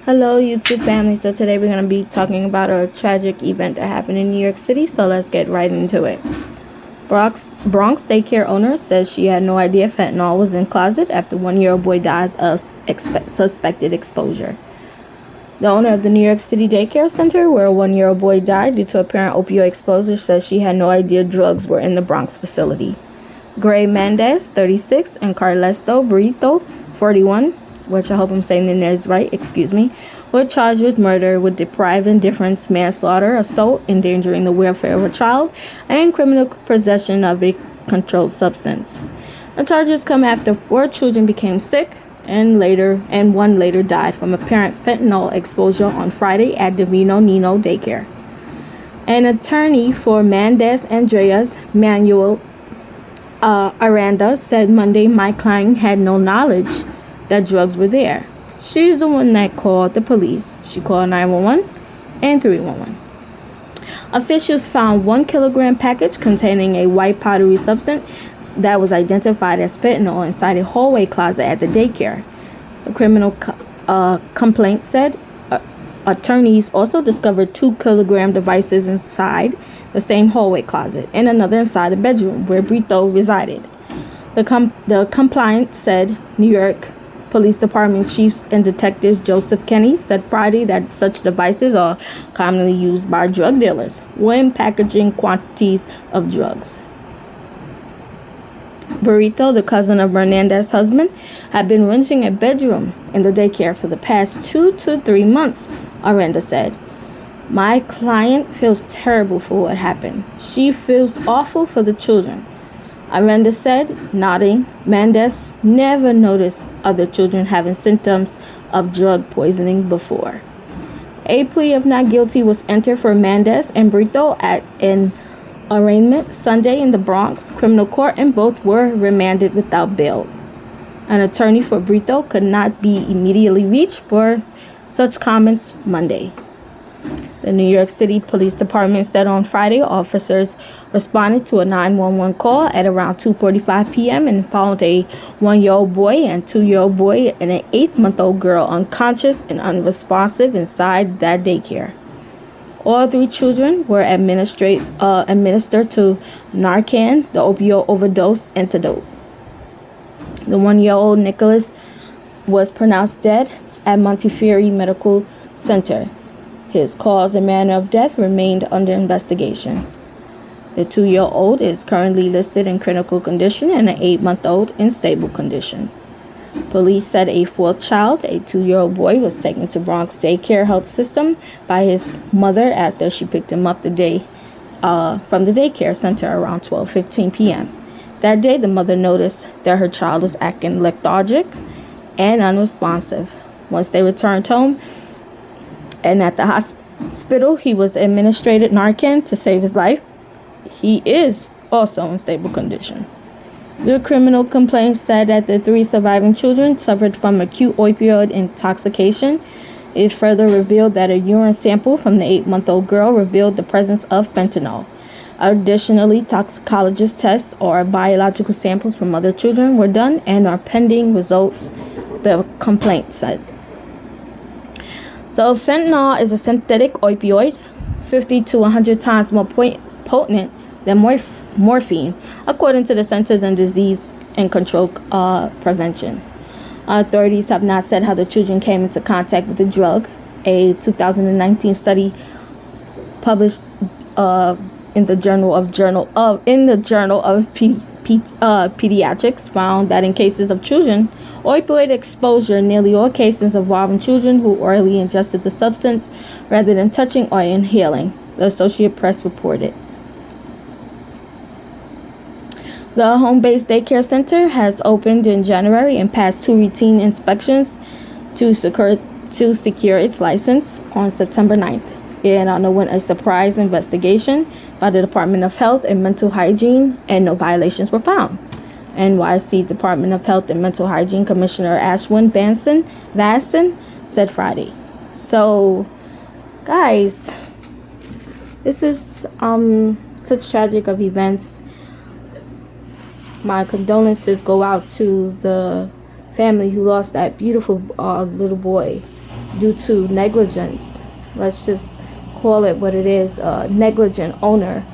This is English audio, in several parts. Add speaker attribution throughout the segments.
Speaker 1: Hello, YouTube family. So today we're going to be talking about a tragic event that happened in New York City. So let's get right into it. Bronx daycare owner says she had no idea fentanyl was in closet after 1-year-old boy dies of suspected exposure. The owner of the New York City daycare center where a 1-year-old boy died due to apparent opioid exposure says she had no idea drugs were in the Bronx facility. Gray Mendez, 36, and Carlesto Brito, 41, which I hope I'm saying the names right, were charged with murder with deprived indifference, manslaughter, assault, endangering the welfare of a child, and criminal possession of a controlled substance. The charges come after 4 children became sick and one later died from apparent fentanyl exposure on Friday at Divino Nino daycare. An attorney for Mendez Andreas, Manuel Aranda, said Monday my client had no knowledge that drugs were there. She's the one that called the police. She called 911 and 311. Officials found 1 kilogram package containing a white powdery substance that was identified as fentanyl inside a hallway closet at the daycare. The criminal complaint said attorneys also discovered 2 kilogram devices inside the same hallway closet and another inside the bedroom where Brito resided. The complaint said New York Police Department Chief and Detective Joseph Kenny said Friday that such devices are commonly used by drug dealers when packaging quantities of drugs. Burrito, the cousin of Hernandez's husband, had been renting a bedroom in the daycare for the past 2 to 3 months, Aranda said. My client feels terrible for what happened. She feels awful for the children, Aranda said, nodding. Mendez never noticed other children having symptoms of drug poisoning before. A plea of not guilty was entered for Mendez and Brito at an arraignment Sunday in the Bronx criminal court, and both were remanded without bail. An attorney for Brito could not be immediately reached for such comments Monday. The New York City Police Department said on Friday officers responded to a 911 call at around 2:45 p.m. and found a 1-year-old boy and 2-year-old boy and an 8-month-old girl unconscious and unresponsive inside that daycare. All 3 children were administered to Narcan, the opioid overdose antidote. The 1-year-old Nicholas was pronounced dead at Montefiore Medical Center. His cause and manner of death remained under investigation. The 2-year-old is currently listed in critical condition and an 8-month-old in stable condition. Police said a 4th child, a 2-year-old boy, was taken to Bronx Daycare Health System by his mother after she picked him up from the daycare center around 12:15 p.m. That day, the mother noticed that her child was acting lethargic and unresponsive. Once they returned home, and at the hospital, he was administered Narcan to save his life. He is also in stable condition. The criminal complaint said that the 3 surviving children suffered from acute opioid intoxication. It further revealed that a urine sample from the 8-month-old girl revealed the presence of fentanyl. Additionally, toxicologist tests or biological samples from other children were done and are pending results, the complaint said. So fentanyl is a synthetic opioid, 50 to 100 times more potent than morphine, according to the Centers on Disease and Control Prevention. Authorities have not said how the children came into contact with the drug. A 2019 study published in the Journal of Pediatrics found that in cases of children opioid exposure, nearly all cases involving children who orally ingested the substance rather than touching or inhaling, the Associated Press reported. The home-based daycare center has opened in January and passed 2 routine inspections to secure its license on September 9th. It underwent a surprise investigation by the Department of Health and Mental Hygiene, and no violations were found. NYC Department of Health and Mental Hygiene Commissioner Ashwin Vasan said Friday. So, guys, this is such tragic of events. My condolences go out to the family who lost that beautiful little boy. due to negligence. Let's just call it what it is, a negligent owner.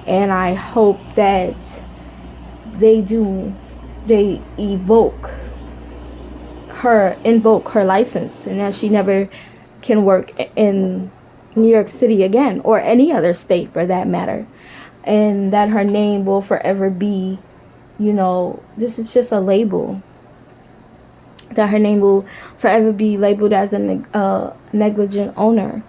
Speaker 1: And I hope that they invoke her license, and that she never can work in New York City again, or any other state for that matter. And that her name will forever be, this is just a label. That her name will forever be labeled as a negligent owner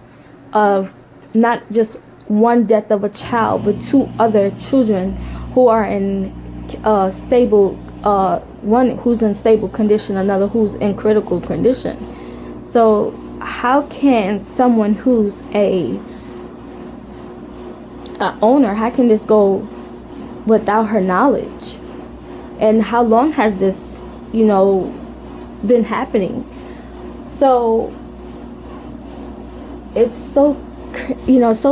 Speaker 1: of not just one death of a child, but two other children who are in stable, one who's in stable condition, another who's in critical condition. So how can someone who's a owner, how can this go without her knowledge? And how long has this, been happening? So it's so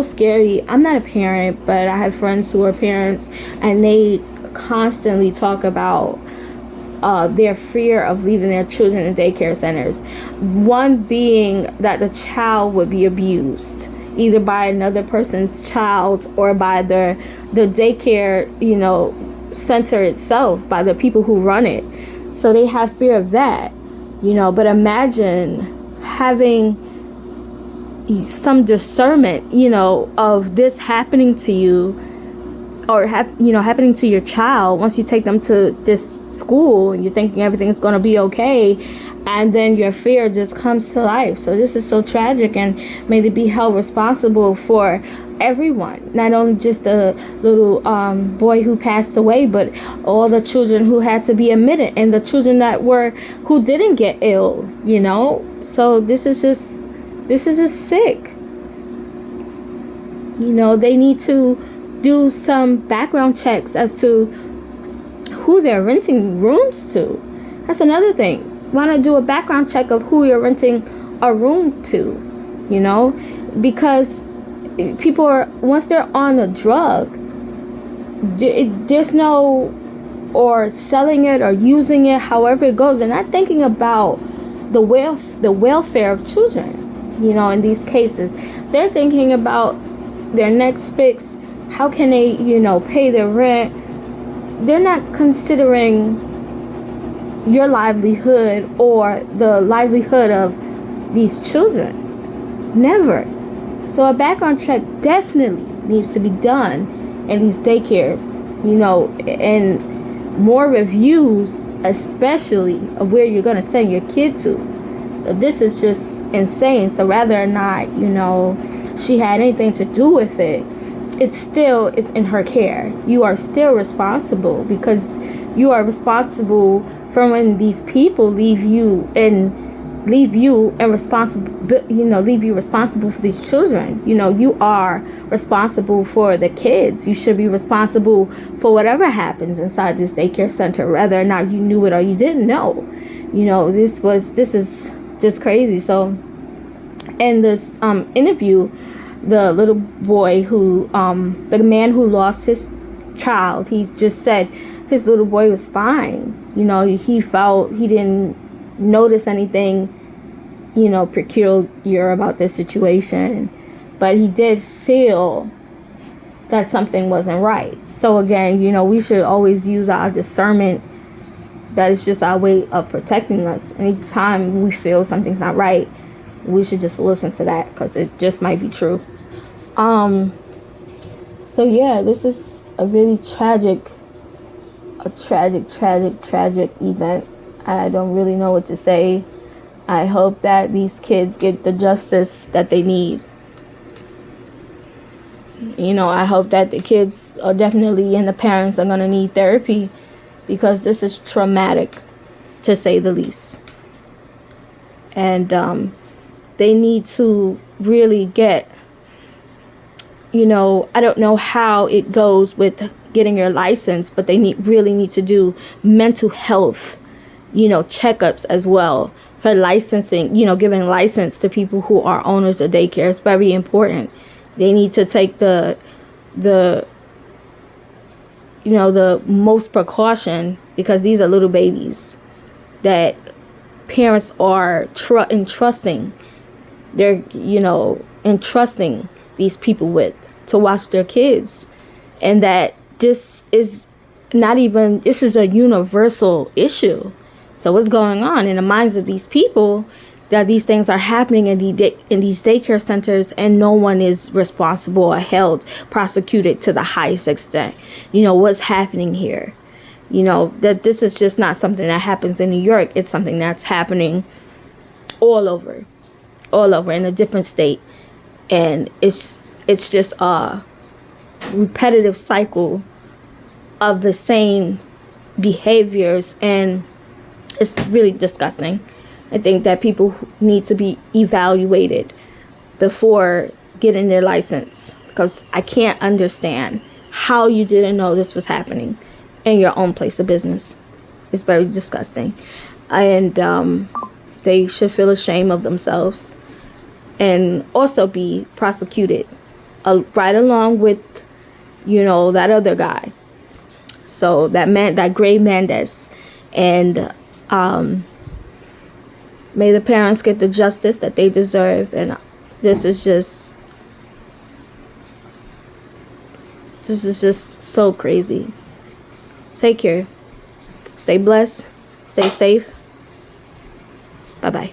Speaker 1: scary. I'm not a parent, but I have friends who are parents, and they constantly talk about their fear of leaving their children in daycare centers. One being that the child would be abused, either by another person's child or by the daycare, center itself, by the people who run it. So they have fear of that, but imagine having some discernment, of this happening to you, or happening to your child once you take them to this school and you're thinking everything's going to be okay, and then your fear just comes to life. So this is so tragic, and may they be held responsible for everyone, not only just the little boy who passed away, but all the children who had to be admitted, and the children who didn't get ill, so this is just sick. They need to do some background checks as to who they're renting rooms to. That's another thing. Why not do a background check of who you're renting a room to? Because people once they're on a drug, there's no, or selling it or using it, however it goes, they're not thinking about the welfare of children. In these cases, they're thinking about their next fix. How can they, pay their rent? They're not considering your livelihood or the livelihood of these children. Never. So a background check definitely needs to be done in these daycares, and more reviews, especially of where you're going to send your kid to. So this is just insane. So whether or not, she had anything to do with it, it still is in her care. You are still responsible, because you are responsible for when these people leave you responsible for these children. You are responsible for the kids. You should be responsible for whatever happens inside this daycare center, whether or not you knew it or you didn't know. This is just crazy. So in this interview, the little boy the man who lost his child, he just said his little boy was fine. He didn't notice anything, peculiar about this situation, but he did feel that something wasn't right. So again, we should always use our discernment. That is just our way of protecting us. Anytime we feel something's not right, we should just listen to that, because it just might be true. So yeah, this is a really tragic event. I don't really know what to say. I hope that these kids get the justice that they need. I hope that the kids are definitely, and the parents are going to need therapy, because this is traumatic, to say the least. And they need to really get, I don't know how it goes with getting your license, but they really need to do mental health, checkups as well for licensing, giving license to people who are owners of daycare. It's very important. They need to take the most precaution, because these are little babies that parents are entrusting they're, entrusting these people with to watch their kids. And that this is this is a universal issue. So what's going on in the minds of these people, that these things are happening in these daycare centers, and no one is responsible or held, prosecuted to the highest extent. What's happening here? That this is just not something that happens in New York. It's something that's happening all over in a different state. And it's just a repetitive cycle of the same behaviors, and it's really disgusting. I think that people need to be evaluated before getting their license, because I can't understand how you didn't know this was happening in your own place of business. It's very disgusting. And they should feel ashamed of themselves and also be prosecuted right along with, that other guy. So that Gray Mendez. And may the parents get the justice that they deserve. And this is just so crazy. Take care. Stay blessed. Stay safe. Bye-bye.